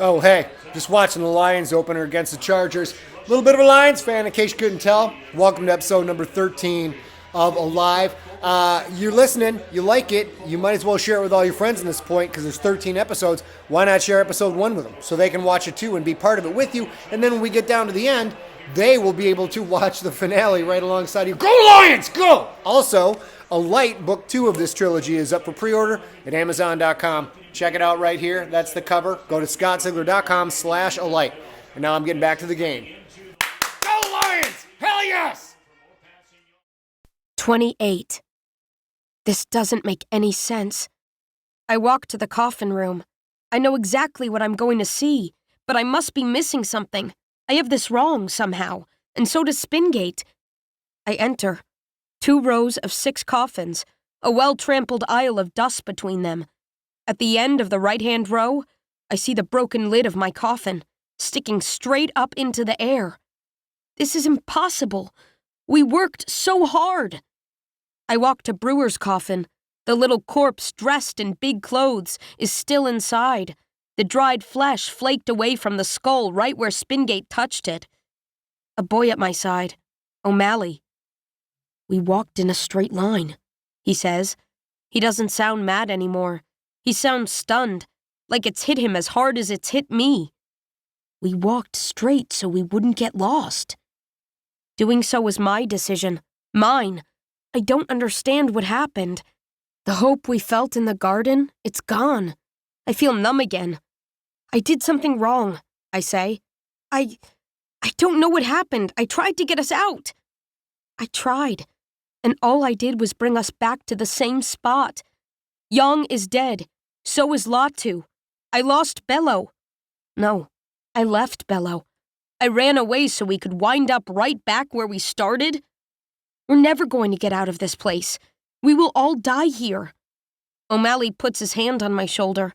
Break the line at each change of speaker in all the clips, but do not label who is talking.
Oh, hey, just watching the Lions opener against the Chargers. A little bit of a Lions fan, in case you couldn't tell. Welcome to episode number 13 of Alive. You're listening, you like it, you might as well share it with all your friends at this point because there's 13 episodes. Why not share episode 1 with them so they can watch it too and be part of it with you? And then when we get down to the end, they will be able to watch the finale right alongside you. Go Lions, go! Also, Alight, book 2 of this trilogy, is up for pre-order at Amazon.com. Check it out right here. That's the cover. Go to scottsigler.com/alight. And now I'm getting back to the game. Go Lions! Hell yes!
28. This doesn't make any sense. I walk to the coffin room. I know exactly what I'm going to see, but I must be missing something. I have this wrong somehow, and so does Spingate. I enter. 2 rows of 6 coffins, a well-trampled aisle of dust between them. At the end of the right-hand row, I see the broken lid of my coffin, sticking straight up into the air. This is impossible. We worked so hard. I walk to Brewer's coffin. The little corpse dressed in big clothes is still inside. The dried flesh flaked away from the skull right where Spingate touched it. A boy at my side, O'Malley. We walked in a straight line, he says. He doesn't sound mad anymore. He sounds stunned, like it's hit him as hard as it's hit me. We walked straight so we wouldn't get lost. Doing so was my decision, mine. I don't understand what happened. The hope we felt in the garden, it's gone. I feel numb again. I did something wrong, I say. I don't know what happened. I tried to get us out. I tried, and all I did was bring us back to the same spot. Young is dead. So is Latu. I lost Bello. No, I left Bello. I ran away so we could wind up right back where we started. We're never going to get out of this place. We will all die here. O'Malley puts his hand on my shoulder.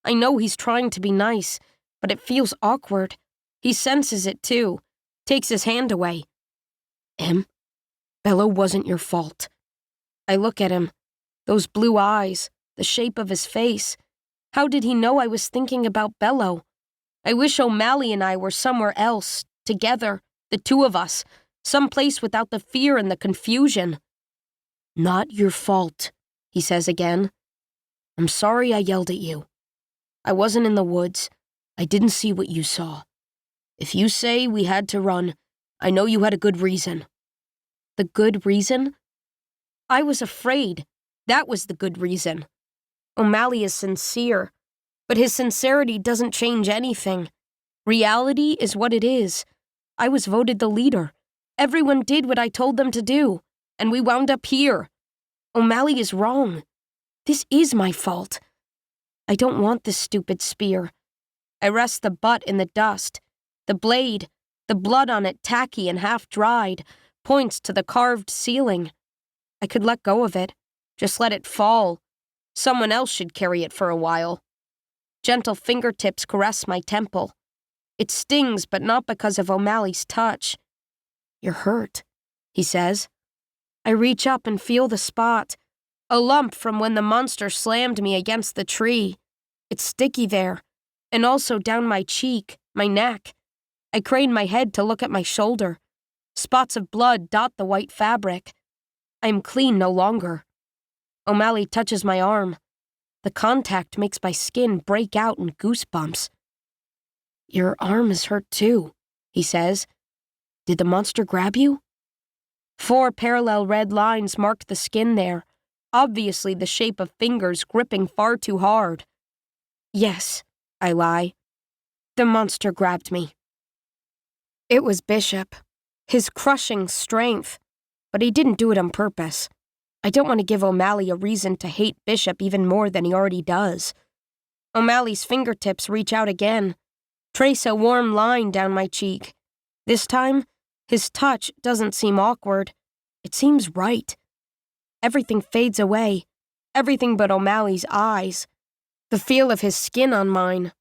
I know he's trying to be nice, but it feels awkward. He senses it too, takes his hand away. Em, Bello wasn't your fault. I look at him. Those blue eyes, the shape of his face. How did he know I was thinking about Bello? I wish O'Malley and I were somewhere else, together, the 2 of us, someplace without the fear and the confusion. Not your fault, he says again. I'm sorry I yelled at you. I wasn't in the woods. I didn't see what you saw. If you say we had to run, I know you had a good reason. The good reason? I was afraid. That was the good reason. O'Malley is sincere, but his sincerity doesn't change anything. Reality is what it is. I was voted the leader. Everyone did what I told them to do, and we wound up here. O'Malley is wrong. This is my fault. I don't want this stupid spear. I rest the butt in the dust. The blade, the blood on it tacky and half-dried, points to the carved ceiling. I could let go of it, just let it fall. Someone else should carry it for a while. Gentle fingertips caress my temple. It stings, but not because of O'Malley's touch. You're hurt, he says. I reach up and feel the spot, a lump from when the monster slammed me against the tree. It's sticky there, and also down my cheek, my neck. I crane my head to look at my shoulder. Spots of blood dot the white fabric. I am clean no longer. O'Malley touches my arm. The contact makes my skin break out in goosebumps. Your arm is hurt too, he says. Did the monster grab you? 4 parallel red lines mark the skin there, obviously the shape of fingers gripping far too hard. Yes, I lie. The monster grabbed me. It was Bishop. His crushing strength. But he didn't do it on purpose. I don't want to give O'Malley a reason to hate Bishop even more than he already does. O'Malley's fingertips reach out again, trace a warm line down my cheek. This time, his touch doesn't seem awkward. It seems right. Everything fades away, everything but O'Malley's eyes, the feel of his skin on mine.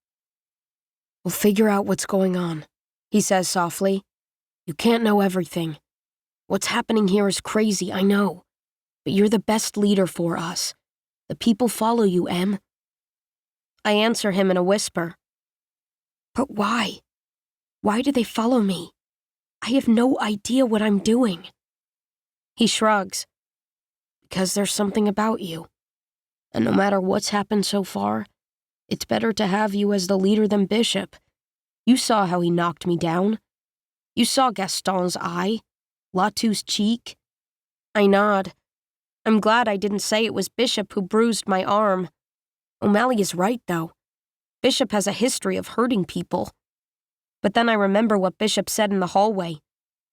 We'll figure out what's going on, he says softly. You can't know everything. What's happening here is crazy, I know. But you're the best leader for us. The people follow you, Em. I answer him in a whisper. But why? Why do they follow me? I have no idea what I'm doing. He shrugs. Because there's something about you. And no matter what's happened so far, it's better to have you as the leader than Bishop. You saw how he knocked me down. You saw Gaston's eye, Latu's cheek. I nod. I'm glad I didn't say it was Bishop who bruised my arm. O'Malley is right, though. Bishop has a history of hurting people. But then I remember what Bishop said in the hallway.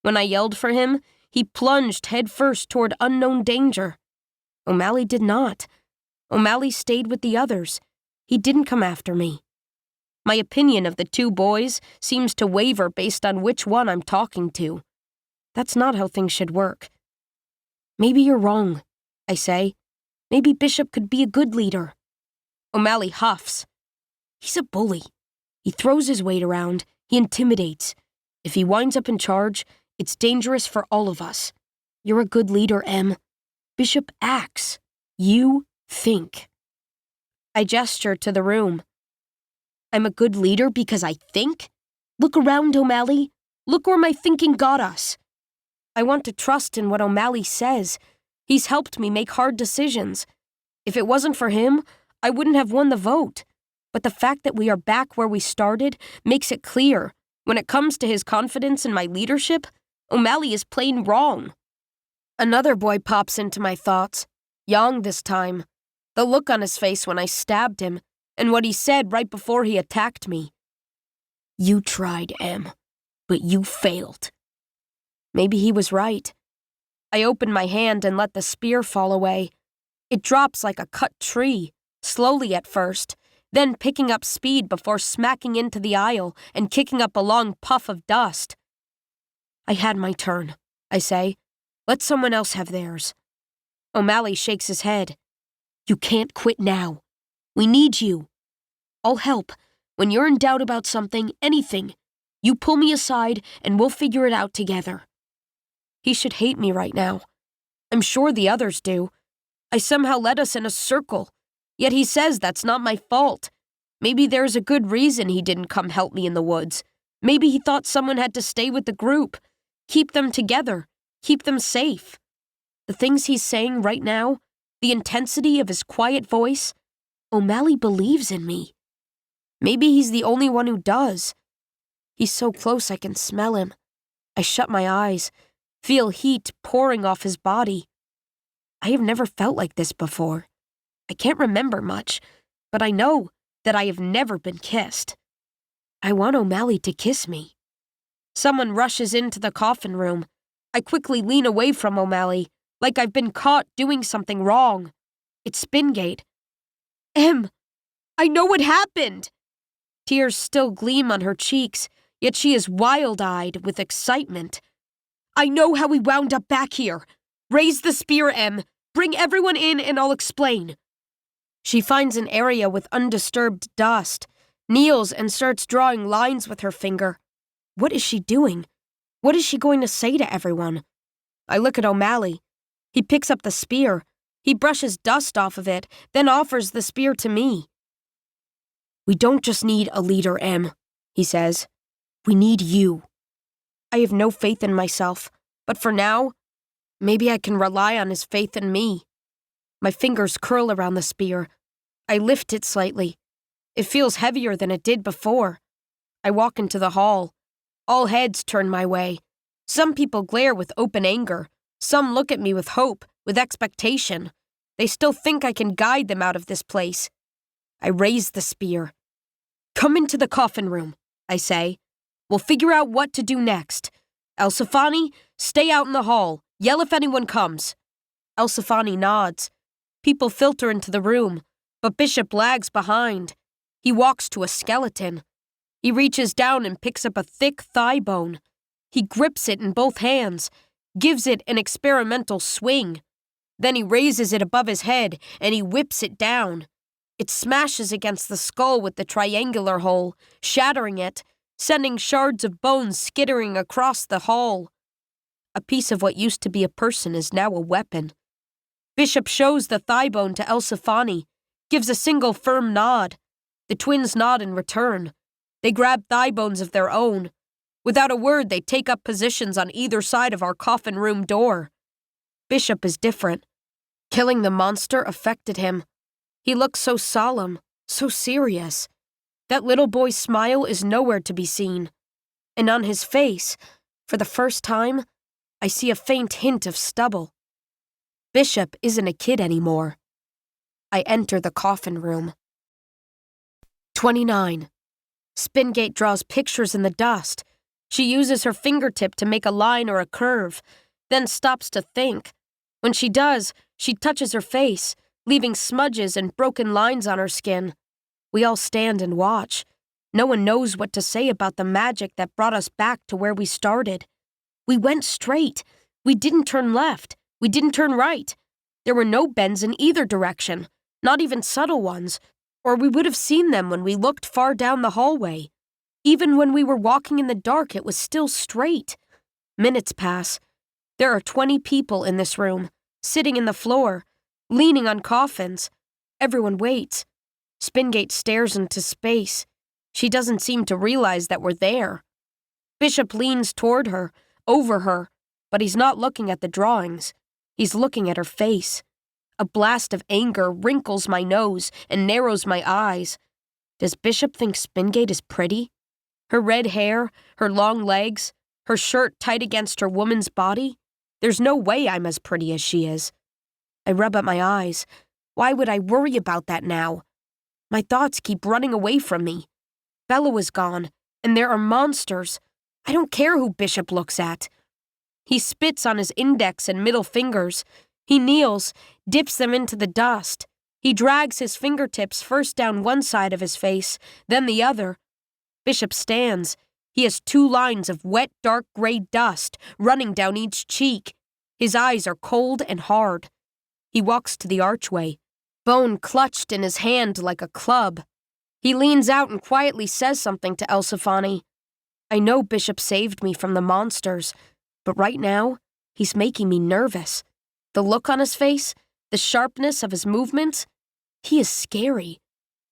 When I yelled for him, he plunged headfirst toward unknown danger. O'Malley did not. O'Malley stayed with the others. He didn't come after me. My opinion of the two boys seems to waver based on which one I'm talking to. That's not how things should work. Maybe you're wrong, I say. Maybe Bishop could be a good leader. O'Malley huffs. He's a bully. He throws his weight around. He intimidates. If he winds up in charge, it's dangerous for all of us. You're a good leader, Em. Bishop acts. You think. I gesture to the room. I'm a good leader because I think? Look around, O'Malley. Look where my thinking got us. I want to trust in what O'Malley says. He's helped me make hard decisions. If it wasn't for him, I wouldn't have won the vote. But the fact that we are back where we started makes it clear. When it comes to his confidence in my leadership, O'Malley is plain wrong. Another boy pops into my thoughts. Young this time. The look on his face when I stabbed him, and what he said right before he attacked me. You tried, Em, but you failed. Maybe he was right. I open my hand and let the spear fall away. It drops like a cut tree, slowly at first, then picking up speed before smacking into the aisle and kicking up a long puff of dust. I had my turn, I say. Let someone else have theirs. O'Malley shakes his head. You can't quit now. We need you. I'll help. When you're in doubt about something, anything, you pull me aside and we'll figure it out together. He should hate me right now. I'm sure the others do. I somehow led us in a circle. Yet he says that's not my fault. Maybe there's a good reason he didn't come help me in the woods. Maybe he thought someone had to stay with the group. Keep them together. Keep them safe. The things he's saying right now, the intensity of his quiet voice, O'Malley believes in me. Maybe he's the only one who does. He's so close I can smell him. I shut my eyes, feel heat pouring off his body. I have never felt like this before. I can't remember much, but I know that I have never been kissed. I want O'Malley to kiss me. Someone rushes into the coffin room. I quickly lean away from O'Malley, like I've been caught doing something wrong. It's Spingate. Em, I know what happened! Tears still gleam on her cheeks, yet she is wild-eyed with excitement. I know how we wound up back here. Raise the spear, Em. Bring everyone in and I'll explain. She finds an area with undisturbed dust, kneels and starts drawing lines with her finger. What is she doing? What is she going to say to everyone? I look at O'Malley. He picks up the spear. He brushes dust off of it, then offers the spear to me. We don't just need a leader, Em, he says. We need you. I have no faith in myself, but for now, maybe I can rely on his faith in me. My fingers curl around the spear. I lift it slightly. It feels heavier than it did before. I walk into the hall. All heads turn my way. Some people glare with open anger. Some look at me with hope, with expectation. They still think I can guide them out of this place. I raise the spear. Come into the coffin room, I say. We'll figure out what to do next. Elsefani, stay out in the hall. Yell if anyone comes. Elsefani nods. People filter into the room, but Bishop lags behind. He walks to a skeleton. He reaches down and picks up a thick thigh bone. He grips it in both hands, gives it an experimental swing. Then he raises it above his head and he whips it down. It smashes against the skull with the triangular hole, shattering it, sending shards of bone skittering across the hall. A piece of what used to be a person is now a weapon. Bishop shows the thigh bone to Elsefani, gives a single firm nod. The twins nod in return. They grab thigh bones of their own. Without a word, they take up positions on either side of our coffin room door. Bishop is different. Killing the monster affected him. He looks so solemn, so serious. That little boy's smile is nowhere to be seen. And on his face, for the first time, I see a faint hint of stubble. Bishop isn't a kid anymore. I enter the coffin room. 29. Spingate draws pictures in the dust. She uses her fingertip to make a line or a curve, then stops to think. When she does, she touches her face, leaving smudges and broken lines on her skin. We all stand and watch. No one knows what to say about the magic that brought us back to where we started. We went straight. We didn't turn left. We didn't turn right. There were no bends in either direction, not even subtle ones, or we would have seen them when we looked far down the hallway. Even when we were walking in the dark, it was still straight. Minutes pass. There are 20 people in this room, sitting in the floor, leaning on coffins. Everyone waits. Spingate stares into space. She doesn't seem to realize that we're there. Bishop leans toward her, over her, but he's not looking at the drawings. He's looking at her face. A blast of anger wrinkles my nose and narrows my eyes. Does Bishop think Spingate is pretty? Her red hair, her long legs, her shirt tight against her woman's body? There's no way I'm as pretty as she is. I rub at my eyes. Why would I worry about that now? My thoughts keep running away from me. Bella is gone, and there are monsters. I don't care who Bishop looks at. He spits on his index and middle fingers. He kneels, dips them into the dust. He drags his fingertips first down one side of his face, then the other. Bishop stands. He has 2 lines of wet, dark gray dust running down each cheek. His eyes are cold and hard. He walks to the archway, bone clutched in his hand like a club. He leans out and quietly says something to Elsifani. I know Bishop saved me from the monsters, but right now, he's making me nervous. The look on his face, the sharpness of his movements, he is scary.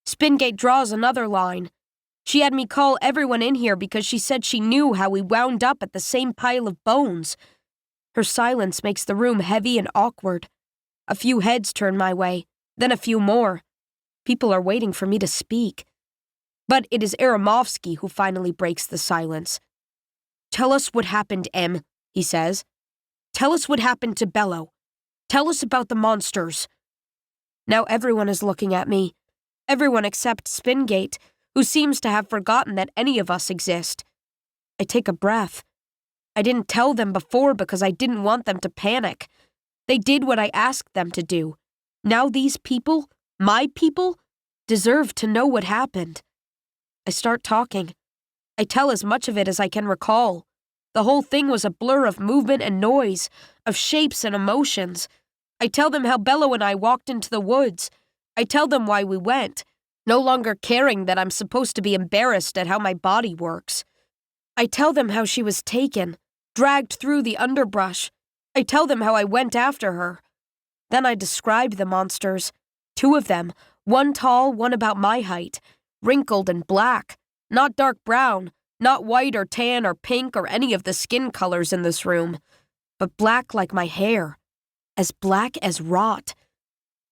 Spingate draws another line. She had me call everyone in here because she said she knew how we wound up at the same pile of bones. Her silence makes the room heavy and awkward. A few heads turn my way, then a few more. People are waiting for me to speak. But it is Aramovsky who finally breaks the silence. Tell us what happened, Em, he says. Tell us what happened to Bello. Tell us about the monsters. Now everyone is looking at me. Everyone except Spingate, who seems to have forgotten that any of us exist. I take a breath. I didn't tell them before because I didn't want them to panic. They did what I asked them to do. Now these people, my people, deserve to know what happened. I start talking. I tell as much of it as I can recall. The whole thing was a blur of movement and noise, of shapes and emotions. I tell them how Bello and I walked into the woods. I tell them why we went, no longer caring that I'm supposed to be embarrassed at how my body works. I tell them how she was taken, dragged through the underbrush. I tell them how I went after her. Then I describe the monsters. 2 of them, one tall, one about my height, wrinkled and black, not dark brown, not white or tan or pink or any of the skin colors in this room, but black like my hair, as black as rot.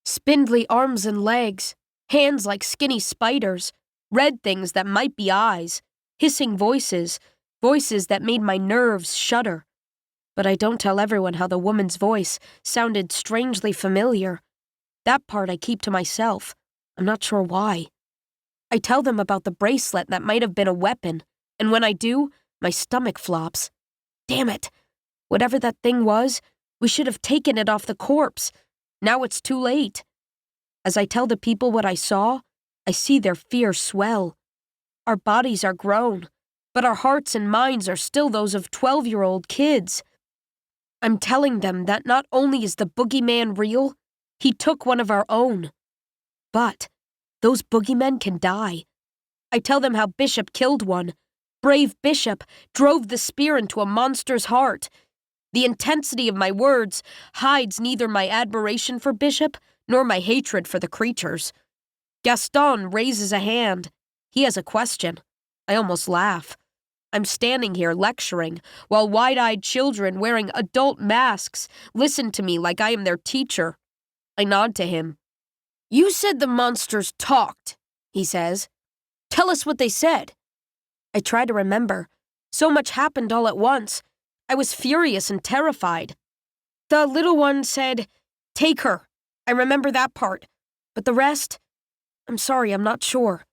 Spindly arms and legs, hands like skinny spiders, red things that might be eyes, hissing voices, voices that made my nerves shudder. But I don't tell everyone how the woman's voice sounded strangely familiar. That part I keep to myself. I'm not sure why. I tell them about the bracelet that might have been a weapon, and when I do, my stomach flops. Damn it. Whatever that thing was, we should have taken it off the corpse. Now it's too late. As I tell the people what I saw, I see their fear swell. Our bodies are grown, but our hearts and minds are still those of 12-year-old kids. I'm telling them that not only is the boogeyman real, he took one of our own. But those boogeymen can die. I tell them how Bishop killed one. Brave Bishop drove the spear into a monster's heart. The intensity of my words hides neither my admiration for Bishop nor my hatred for the creatures. Gaston raises a hand. He has a question. I almost laugh. I'm standing here lecturing, while wide-eyed children wearing adult masks listen to me like I am their teacher. I nod to him. "You said the monsters talked," he says. "Tell us what they said." I try to remember. So much happened all at once. I was furious and terrified. The little one said, "Take her." I remember that part. But the rest? I'm sorry, I'm not sure.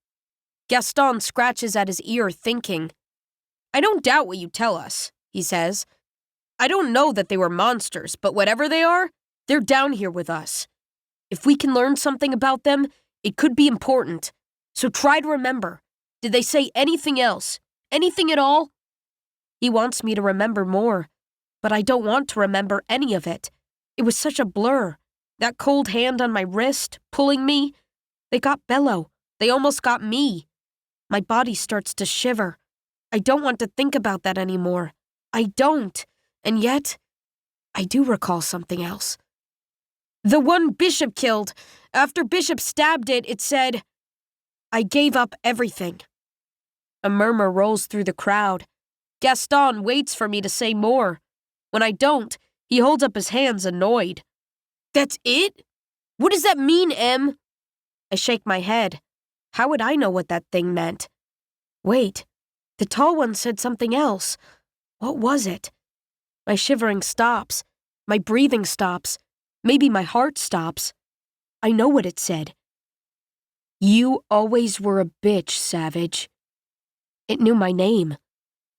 Gaston scratches at his ear, thinking. "I don't doubt what you tell us," he says. "I don't know that they were monsters, but whatever they are, they're down here with us. If we can learn something about them, it could be important. So try to remember. Did they say anything else? Anything at all?" He wants me to remember more, but I don't want to remember any of it. It was such a blur. That cold hand on my wrist, pulling me. They got Bello. They almost got me. My body starts to shiver. I don't want to think about that anymore. I don't. And yet, I do recall something else. The one Bishop killed. After Bishop stabbed it, it said, "I gave up everything." A murmur rolls through the crowd. Gaston waits for me to say more. When I don't, he holds up his hands, annoyed. "That's it? What does that mean, Em?" I shake my head. How would I know what that thing meant? Wait, the tall one said something else. What was it? My shivering stops. My breathing stops. Maybe my heart stops. I know what it said. "You always were a bitch, Savage." It knew my name.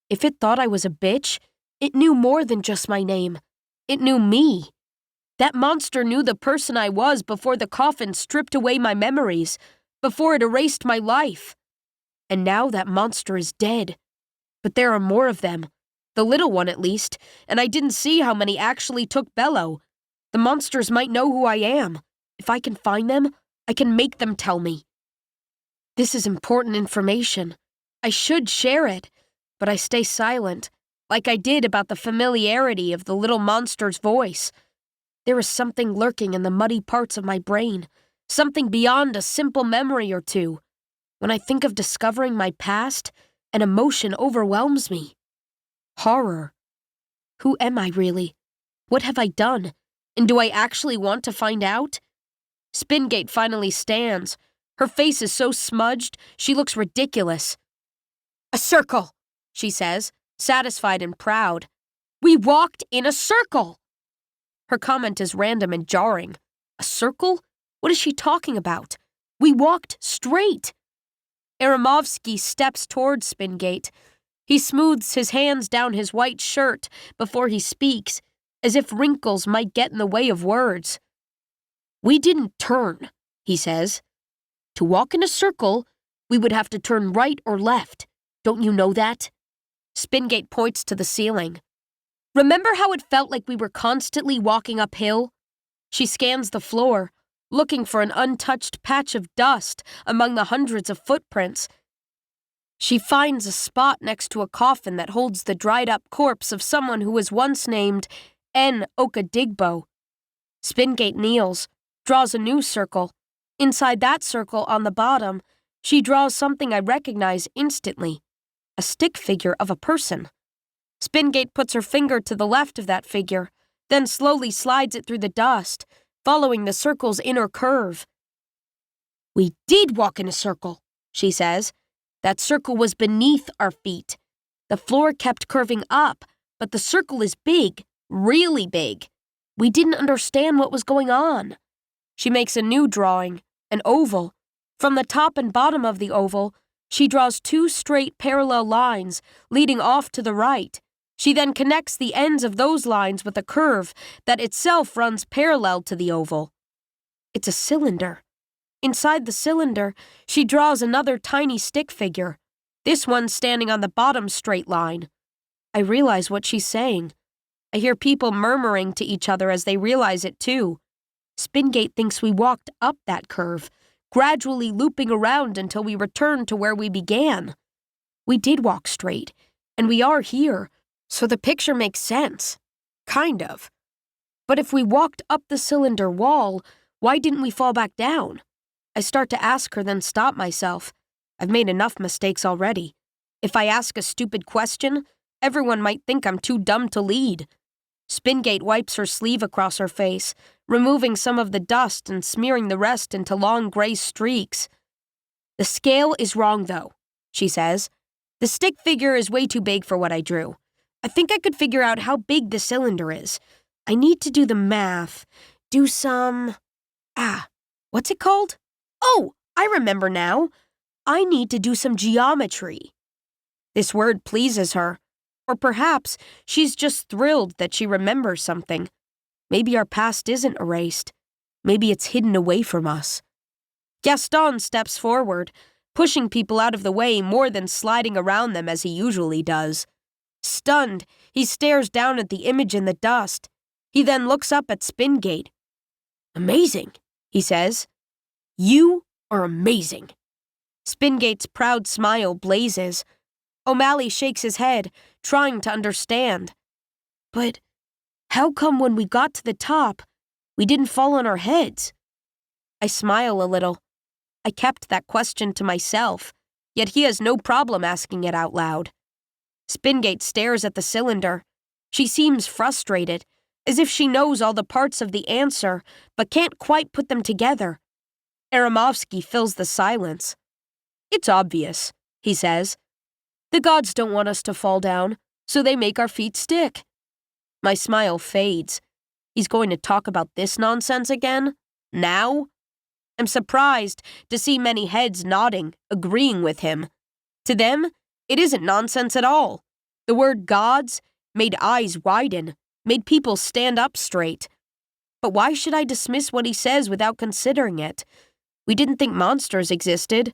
If it thought I was a bitch, it knew more than just my name. It knew me. That monster knew the person I was before the coffin stripped away my memories, before it erased my life. And now that monster is dead. But there are more of them. The little one, at least, and I didn't see how many actually took Bello. The monsters might know who I am. If I can find them, I can make them tell me. This is important information. I should share it, but I stay silent, like I did about the familiarity of the little monster's voice. There is something lurking in the muddy parts of my brain, something beyond a simple memory or two. When I think of discovering my past, an emotion overwhelms me. Horror. Who am I really? What have I done? And do I actually want to find out? Spingate finally stands. Her face is so smudged, she looks ridiculous. "A circle," she says, satisfied and proud. "We walked in a circle." Her comment is random and jarring. A circle? What is she talking about? We walked straight. Aramovsky steps towards Spingate. He smooths his hands down his white shirt before he speaks, as if wrinkles might get in the way of words. "We didn't turn," he says. "To walk in a circle, we would have to turn right or left. Don't you know that?" Spingate points to the ceiling. "Remember how it felt like we were constantly walking uphill?" She scans the floor, looking for an untouched patch of dust among the hundreds of footprints. She finds a spot next to a coffin that holds the dried-up corpse of someone who was once named N. Okadigbo. Spingate kneels, draws a new circle. Inside that circle, on the bottom, she draws something I recognize instantly. A stick figure of a person. Spingate puts her finger to the left of that figure, then slowly slides it through the dust, following the circle's inner curve. "We did walk in a circle," she says. "That circle was beneath our feet. The floor kept curving up, but the circle is big, really big. We didn't understand what was going on." She makes a new drawing, an oval. From the top and bottom of the oval, she draws two straight parallel lines leading off to the right. She then connects the ends of those lines with a curve that itself runs parallel to the oval. It's a cylinder. Inside the cylinder, she draws another tiny stick figure, this one standing on the bottom straight line. I realize what she's saying. I hear people murmuring to each other as they realize it too. Spingate thinks we walked up that curve, gradually looping around until we returned to where we began. We did walk straight, and we are here, so the picture makes sense. Kind of. But if we walked up the cylinder wall, why didn't we fall back down? I start to ask her, then stop myself. I've made enough mistakes already. If I ask a stupid question, everyone might think I'm too dumb to lead. Spingate wipes her sleeve across her face, removing some of the dust and smearing the rest into long gray streaks. The scale is wrong, though, she says. The stick figure is way too big for what I drew. I think I could figure out how big the cylinder is. I need to do the math. Do some... what's it called? Oh, I remember now. I need to do some geometry. This word pleases her. Or perhaps she's just thrilled that she remembers something. Maybe our past isn't erased. Maybe it's hidden away from us. Gaston steps forward, pushing people out of the way more than sliding around them as he usually does. Stunned, he stares down at the image in the dust. He then looks up at Spingate. Amazing, he says. You are amazing. Spingate's proud smile blazes. O'Malley shakes his head, trying to understand. But how come when we got to the top, we didn't fall on our heads? I smile a little. I kept that question to myself, yet he has no problem asking it out loud. Spingate stares at the cylinder. She seems frustrated, as if she knows all the parts of the answer, but can't quite put them together. Aramovsky fills the silence. It's obvious, he says. The gods don't want us to fall down, so they make our feet stick. My smile fades. He's going to talk about this nonsense again? Now? I'm surprised to see many heads nodding, agreeing with him. To them, it isn't nonsense at all. The word gods made eyes widen, made people stand up straight. But why should I dismiss what he says without considering it? We didn't think monsters existed.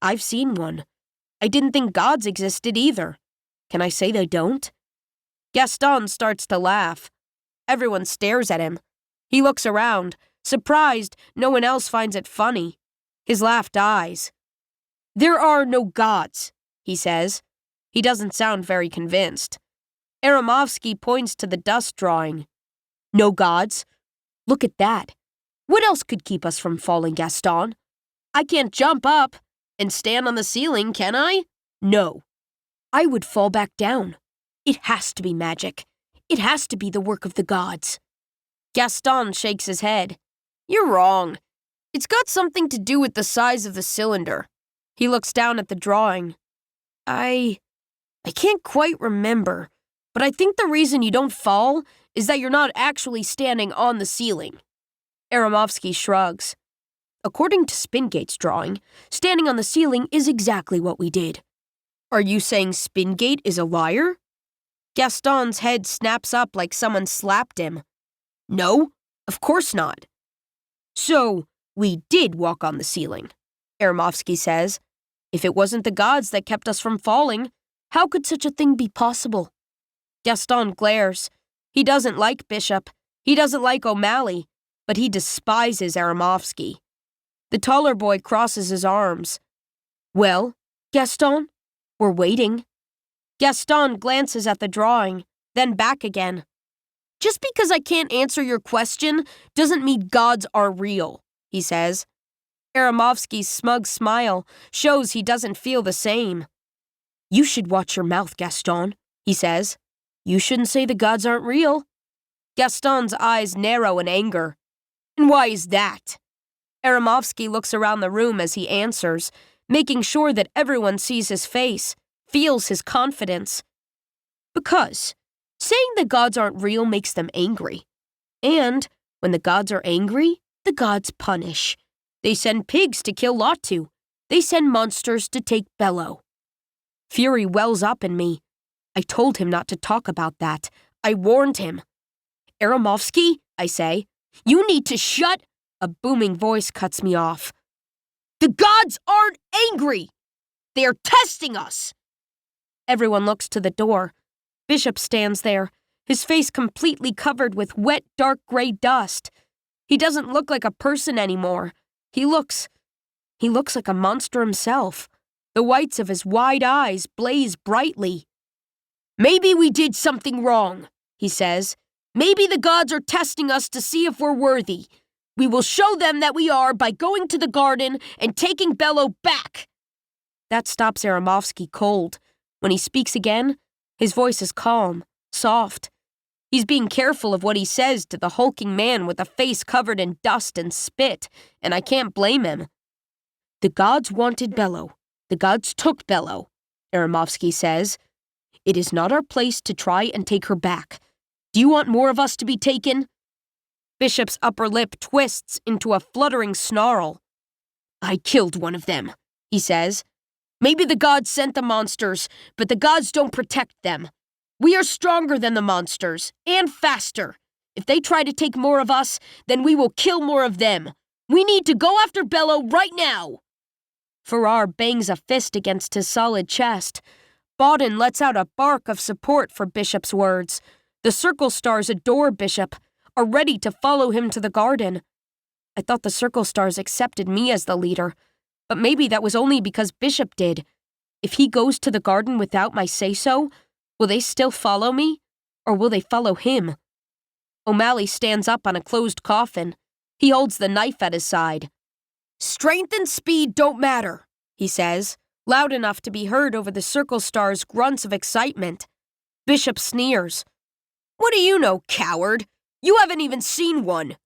I've seen one. I didn't think gods existed either. Can I say they don't? Gaston starts to laugh. Everyone stares at him. He looks around, surprised no one else finds it funny. His laugh dies. There are no gods, he says. He doesn't sound very convinced. Aramovsky points to the dust drawing. No gods? Look at that. What else could keep us from falling, Gaston? I can't jump up and stand on the ceiling, can I? No. I would fall back down. It has to be magic. It has to be the work of the gods. Gaston shakes his head. You're wrong. It's got something to do with the size of the cylinder. He looks down at the drawing. I can't quite remember, but I think the reason you don't fall is that you're not actually standing on the ceiling. Aramovsky shrugs. According to Spingate's drawing, standing on the ceiling is exactly what we did. Are you saying Spingate is a liar? Gaston's head snaps up like someone slapped him. No, of course not. So, we did walk on the ceiling, Aramovsky says. If it wasn't the gods that kept us from falling, how could such a thing be possible? Gaston glares. He doesn't like Bishop. He doesn't like O'Malley, but he despises Aramovsky. The taller boy crosses his arms. Well, Gaston, we're waiting. Gaston glances at the drawing, then back again. Just because I can't answer your question doesn't mean gods are real, he says. Aramovsky's smug smile shows he doesn't feel the same. You should watch your mouth, Gaston, he says. You shouldn't say the gods aren't real. Gaston's eyes narrow in anger. And why is that? Aramovsky looks around the room as he answers, making sure that everyone sees his face, feels his confidence. Because saying the gods aren't real makes them angry. And when the gods are angry, the gods punish. They send pigs to kill Latu. They send monsters to take Bello. Fury wells up in me. I told him not to talk about that. I warned him. Aramovsky, I say, you need to shut. A booming voice cuts me off. The gods aren't angry. They are testing us. Everyone looks to the door. Bishop stands there, his face completely covered with wet, dark gray dust. He doesn't look like a person anymore. He looks like a monster himself. The whites of his wide eyes blaze brightly. Maybe we did something wrong, he says. Maybe the gods are testing us to see if we're worthy. We will show them that we are by going to the garden and taking Bello back. That stops Aramovsky cold. When he speaks again, his voice is calm, soft. He's being careful of what he says to the hulking man with a face covered in dust and spit, and I can't blame him. The gods wanted Bello. The gods took Bello, Aramovsky says. It is not our place to try and take her back. Do you want more of us to be taken? Bishop's upper lip twists into a fluttering snarl. I killed one of them, he says. Maybe the gods sent the monsters, but the gods don't protect them. We are stronger than the monsters, and faster. If they try to take more of us, then we will kill more of them. We need to go after Bello right now. Farrar bangs a fist against his solid chest. Bawden lets out a bark of support for Bishop's words. The Circle Stars adore Bishop, are ready to follow him to the garden. I thought the Circle Stars accepted me as the leader, but maybe that was only because Bishop did. If he goes to the garden without my say-so, will they still follow me, or will they follow him? O'Malley stands up on a closed coffin. He holds the knife at his side. Strength and speed don't matter, he says, loud enough to be heard over the Circle Stars' grunts of excitement. Bishop sneers. What do you know, coward? You haven't even seen one.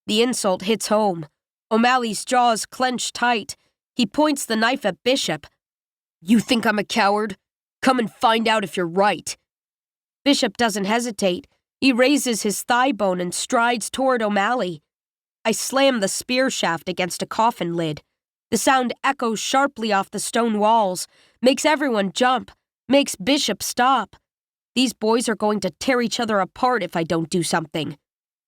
The insult hits home. O'Malley's jaws clench tight. He points the knife at Bishop. You think I'm a coward? Come and find out if you're right. Bishop doesn't hesitate. He raises his thigh bone and strides toward O'Malley. I slam the spear shaft against a coffin lid. The sound echoes sharply off the stone walls, makes everyone jump, makes Bishop stop. These boys are going to tear each other apart if I don't do something.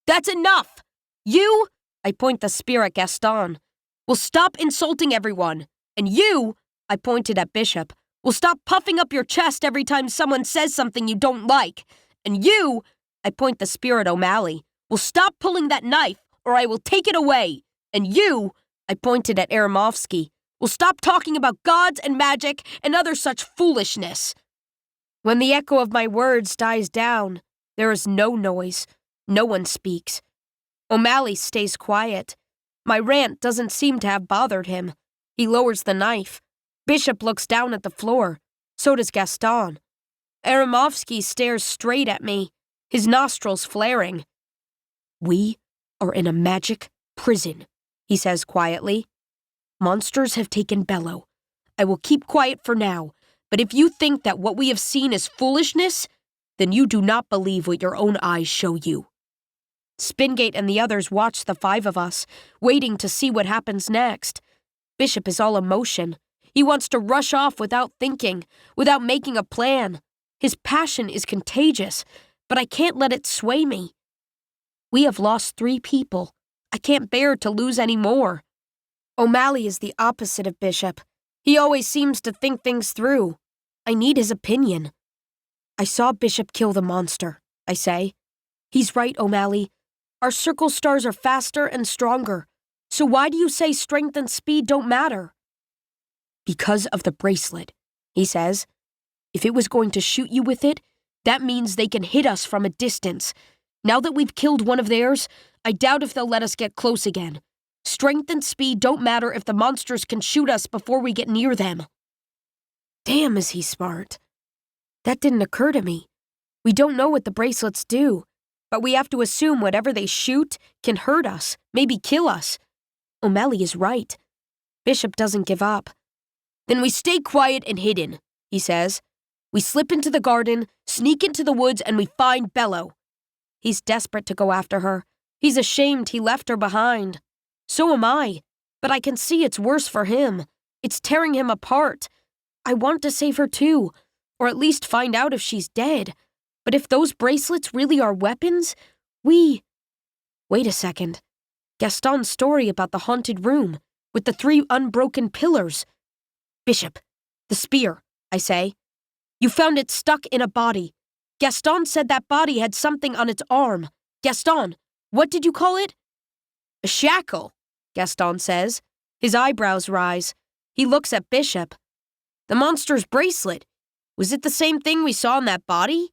That's enough! You, I point the spear at Gaston, will stop insulting everyone. And you, I pointed at Bishop, will stop puffing up your chest every time someone says something you don't like. And you, I point the spear at O'Malley, will stop pulling that knife or I will take it away. And you, I pointed at Aramovsky, will stop talking about gods and magic and other such foolishness. When the echo of my words dies down, there is no noise. No one speaks. O'Malley stays quiet. My rant doesn't seem to have bothered him. He lowers the knife. Bishop looks down at the floor. So does Gaston. Aramovsky stares straight at me, his nostrils flaring. We are in a magic prison, he says quietly. Monsters have taken Bello. I will keep quiet for now, but if you think that what we have seen is foolishness, then you do not believe what your own eyes show you. Spingate and the others watch the five of us, waiting to see what happens next. Bishop is all emotion. He wants to rush off without thinking, without making a plan. His passion is contagious, but I can't let it sway me. We have lost 3 people. I can't bear to lose any more. O'Malley is the opposite of Bishop. He always seems to think things through. I need his opinion. I saw Bishop kill the monster, I say. He's right, O'Malley. Our Circle Stars are faster and stronger. So why do you say strength and speed don't matter? Because of the bracelet, he says. If it was going to shoot you with it, that means they can hit us from a distance. Now that we've killed one of theirs, I doubt if they'll let us get close again. Strength and speed don't matter if the monsters can shoot us before we get near them. Damn, is he smart. That didn't occur to me. We don't know what the bracelets do, but we have to assume whatever they shoot can hurt us, maybe kill us. O'Malley is right. Bishop doesn't give up. Then we stay quiet and hidden, he says. We slip into the garden, sneak into the woods, and we find Bello. He's desperate to go after her. He's ashamed he left her behind. So am I, but I can see it's worse for him. It's tearing him apart. I want to save her too, or at least find out if she's dead. But if those bracelets really are weapons, Wait a second. Gaston's story about the haunted room, with the 3 unbroken pillars. Bishop, the spear, I say. You found it stuck in a body. Gaston said that body had something on its arm. Gaston, what did you call it? A shackle, Gaston says. His eyebrows rise. He looks at Bishop. The monster's bracelet. Was it the same thing we saw in that body?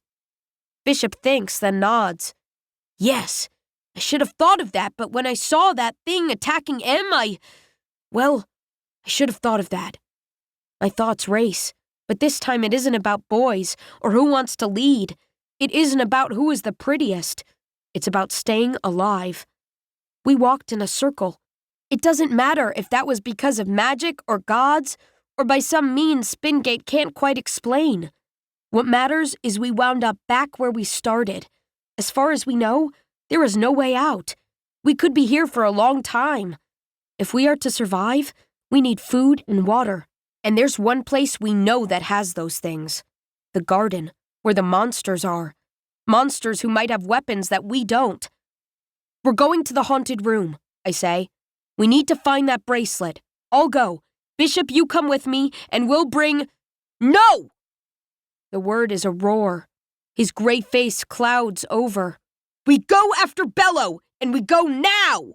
Bishop thinks, then nods. Yes, I should have thought of that, but when I saw that thing attacking M, I should have thought of that. My thoughts race, But this time it isn't about boys or who wants to lead. It isn't about who is the prettiest. It's about staying alive. We walked in a circle. It doesn't matter if that was because of magic or gods or by some means Spingate can't quite explain. What matters is we wound up back where we started. As far as we know, there is no way out. We could be here for a long time. If we are to survive, we need food and water. And there's one place we know that has those things. The garden, where the monsters are. Monsters who might have weapons that we don't. We're going to the haunted room, I say. We need to find that bracelet. I'll go. Bishop, you come with me, and we'll bring— No! The word is a roar. His gray face clouds over. We go after Bello, and we go now!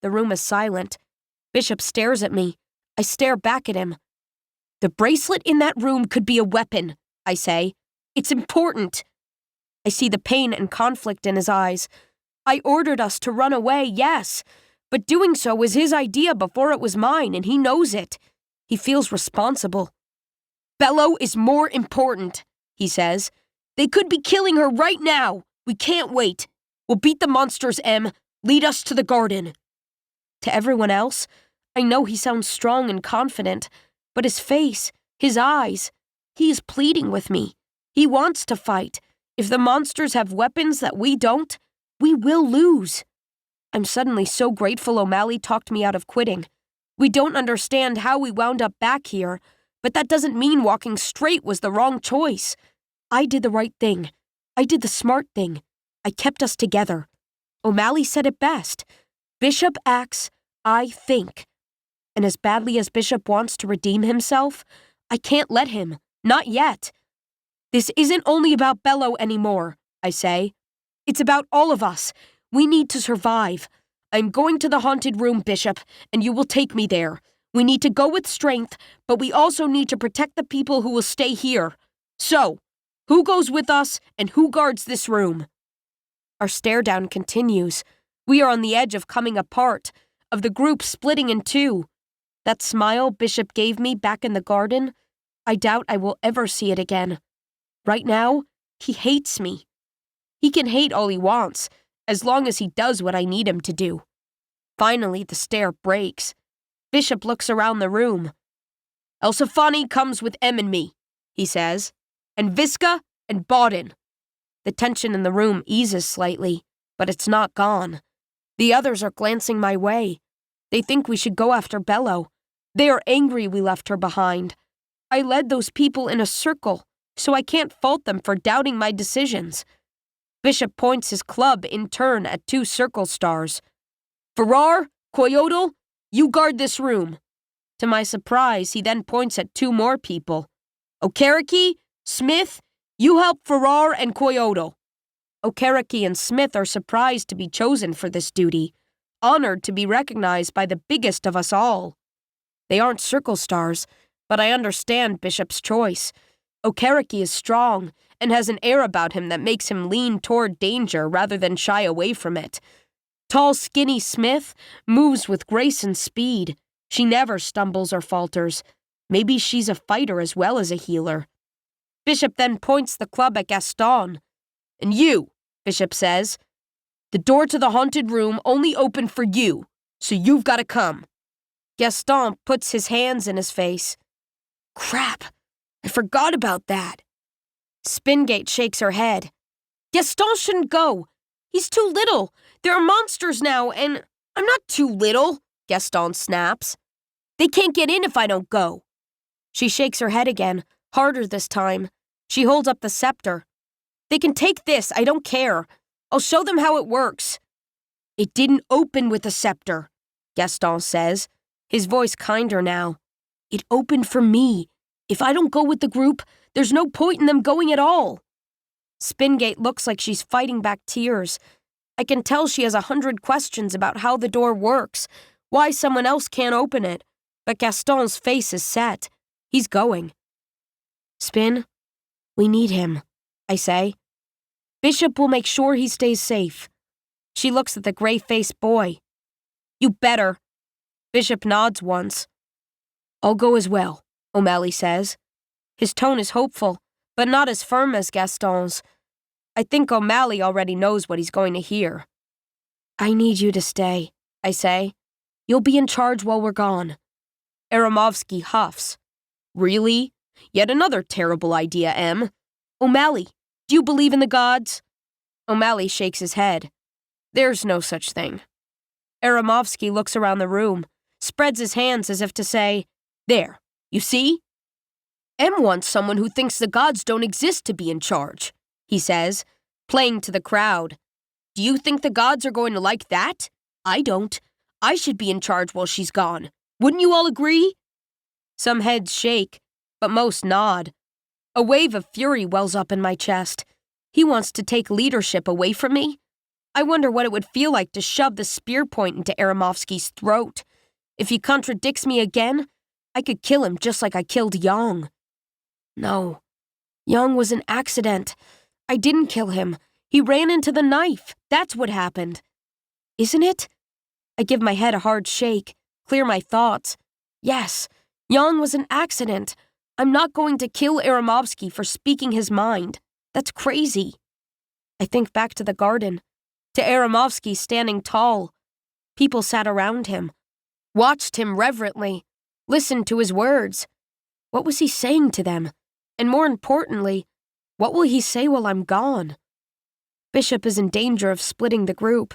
The room is silent. Bishop stares at me. I stare back at him. The bracelet in that room could be a weapon, I say. It's important. I see the pain and conflict in his eyes. I ordered us to run away, yes, but doing so was his idea before it was mine, and he knows it. He feels responsible. Bello is more important, he says. They could be killing her right now. We can't wait. We'll beat the monsters, Em. Lead us to the garden. To everyone else, I know he sounds strong and confident, but his face, his eyes, he is pleading with me. He wants to fight. If the monsters have weapons that we don't, we will lose. I'm suddenly so grateful O'Malley talked me out of quitting. We don't understand how we wound up back here, but that doesn't mean walking straight was the wrong choice. I did the right thing. I did the smart thing. I kept us together. O'Malley said it best. Bishop acts, I think. And as badly as Bishop wants to redeem himself, I can't let him. Not yet. This isn't only about Bello anymore, I say. It's about all of us. We need to survive. I'm going to the haunted room, Bishop, and you will take me there. We need to go with strength, but we also need to protect the people who will stay here. So, who goes with us and who guards this room? Our stare down continues. We are on the edge of coming apart, of the group splitting in two. That smile Bishop gave me back in the garden, I doubt I will ever see it again. Right now, he hates me. He can hate all he wants, as long as he does what I need him to do. Finally, the stare breaks. Bishop looks around the room. Elsafani comes with Em and me, he says, and Visca and Bauden. The tension in the room eases slightly, but it's not gone. The others are glancing my way. They think we should go after Bello. They are angry we left her behind. I led those people in a circle, so I can't fault them for doubting my decisions. Bishop points his club in turn at two circle stars. Farrar, Coyotl, you guard this room. To my surprise, he then points at two more people. Okereke, Smith, you help Farrar and Coyotl. Okereke and Smith are surprised to be chosen for this duty, honored to be recognized by the biggest of us all. They aren't circle stars, but I understand Bishop's choice. Okereke is strong and has an air about him that makes him lean toward danger rather than shy away from it. Tall, skinny Smith moves with grace and speed. She never stumbles or falters. Maybe she's a fighter as well as a healer. Bishop then points the club at Gaston. And you, Bishop says, the door to the haunted room only open for you, so you've got to come. Gaston puts his hands in his face. Crap, I forgot about that. Spingate shakes her head. Gaston shouldn't go. He's too little. There are monsters now, and I'm not too little, Gaston snaps. They can't get in if I don't go. She shakes her head again, harder this time. She holds up the scepter. They can take this, I don't care. I'll show them how it works. It didn't open with the scepter, Gaston says, his voice kinder now. It opened for me. If I don't go with the group, there's no point in them going at all. Spingate looks like she's fighting back tears. I can tell she has 100 questions about how the door works, why someone else can't open it, but Gaston's face is set. He's going. Spin, we need him, I say. Bishop will make sure he stays safe. She looks at the gray-faced boy. You better. Bishop nods once. I'll go as well, O'Malley says. His tone is hopeful, but not as firm as Gaston's. I think O'Malley already knows what he's going to hear. I need you to stay, I say. You'll be in charge while we're gone. Aramovsky huffs. Really? Yet another terrible idea, M. O'Malley, do you believe in the gods? O'Malley shakes his head. There's no such thing. Aramovsky looks around the room, spreads his hands as if to say, There, you see? M wants someone who thinks the gods don't exist to be in charge, he says, playing to the crowd. Do you think the gods are going to like that? I don't. I should be in charge while she's gone. Wouldn't you all agree? Some heads shake, but most nod. A wave of fury wells up in my chest. He wants to take leadership away from me? I wonder what it would feel like to shove the spear point into Aramovsky's throat. If he contradicts me again, I could kill him just like I killed Yang. No, Yang was an accident. I didn't kill him. He ran into the knife. That's what happened. Isn't it? I give my head a hard shake, clear my thoughts. Yes, Yang was an accident. I'm not going to kill Aramovsky for speaking his mind. That's crazy. I think back to the garden, to Aramovsky standing tall. People sat around him, watched him reverently, listened to his words. What was he saying to them? And more importantly, what will he say while I'm gone? Bishop is in danger of splitting the group,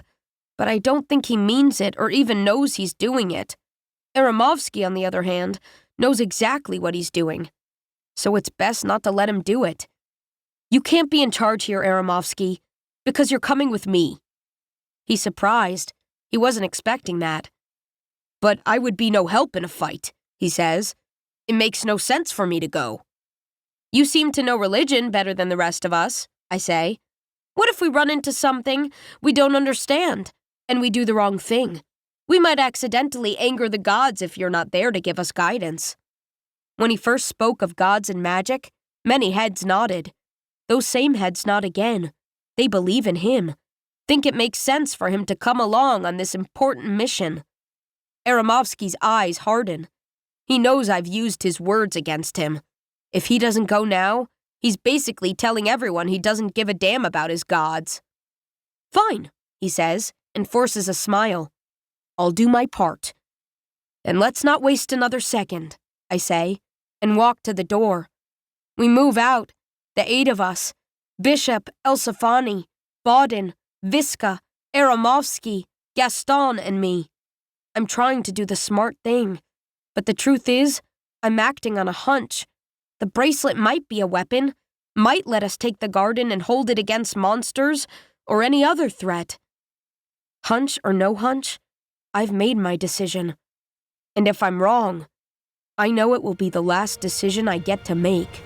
but I don't think he means it or even knows he's doing it. Aramovsky, on the other hand, knows exactly what he's doing. So it's best not to let him do it. You can't be in charge here, Aramovsky, because you're coming with me. He's surprised. He wasn't expecting that. But I would be no help in a fight, he says. It makes no sense for me to go. You seem to know religion better than the rest of us, I say. What if we run into something we don't understand, and we do the wrong thing? We might accidentally anger the gods if you're not there to give us guidance. When he first spoke of gods and magic, many heads nodded. Those same heads nod again. They believe in him, think it makes sense for him to come along on this important mission. Aramovsky's eyes harden. He knows I've used his words against him. If he doesn't go now, he's basically telling everyone he doesn't give a damn about his gods. Fine, he says, and forces a smile. I'll do my part. Then let's not waste another second, I say, and walk to the door. We move out, the 8 of us, Bishop, Elsafani, Baudin, Viska, Aramovsky, Gaston, and me. I'm trying to do the smart thing, but the truth is, I'm acting on a hunch. The bracelet might be a weapon, might let us take the garden and hold it against monsters or any other threat. Hunch or no hunch, I've made my decision. And if I'm wrong, I know it will be the last decision I get to make.